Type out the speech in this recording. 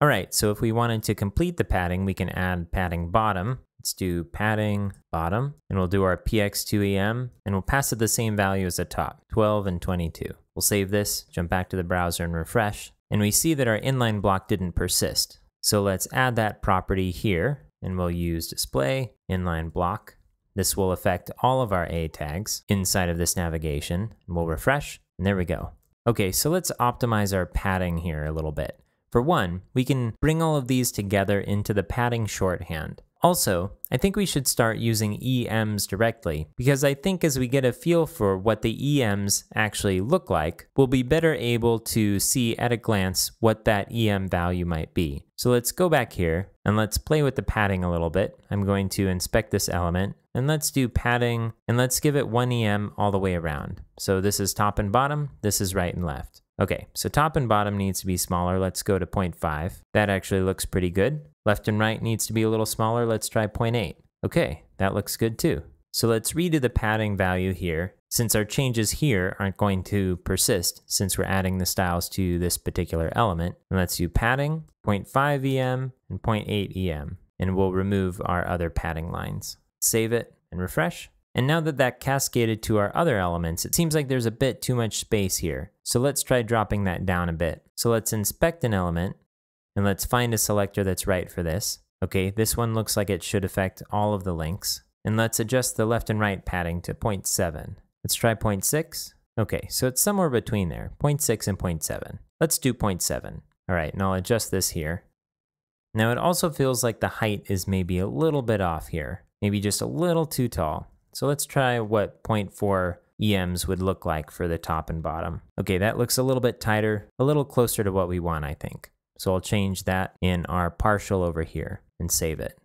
All right, so if we wanted to complete the padding, we can add padding bottom. Let's do padding bottom, and we'll do our px2em, and we'll pass it the same value as the top, 12 and 22. We'll save this, jump back to the browser and refresh, and we see that our inline block didn't persist. So let's add that property here, and we'll use display inline block. This will affect all of our A tags inside of this navigation. We'll refresh, and there we go. Okay, so let's optimize our padding here a little bit. For one, we can bring all of these together into the padding shorthand. Also, I think we should start using EMs directly, because I think as we get a feel for what the EMs actually look like, we'll be better able to see at a glance what that EM value might be. So let's go back here and let's play with the padding a little bit. I'm going to inspect this element and let's do padding and let's give it 1 EM all the way around. So this is top and bottom, this is right and left. Okay, so top and bottom needs to be smaller. Let's go to 0.5. That actually looks pretty good. Left and right needs to be a little smaller. Let's try 0.8. Okay, that looks good too. So let's redo the padding value here, since our changes here aren't going to persist since we're adding the styles to this particular element. And let's do padding, 0.5 EM and 0.8 EM, and we'll remove our other padding lines. Save it and refresh. And now that that cascaded to our other elements, it seems like there's a bit too much space here. So let's try dropping that down a bit. So let's inspect an element and let's find a selector that's right for this. Okay, this one looks like it should affect all of the links. And let's adjust the left and right padding to 0.7. Let's try 0.6. Okay, so it's somewhere between there, 0.6 and 0.7. Let's do 0.7. All right, and I'll adjust this here. Now it also feels like the height is maybe a little bit off here, maybe just a little too tall. So let's try what 0.4 EMs would look like for the top and bottom. Okay, that looks a little bit tighter, a little closer to what we want, I think. So I'll change that in our partial over here and save it.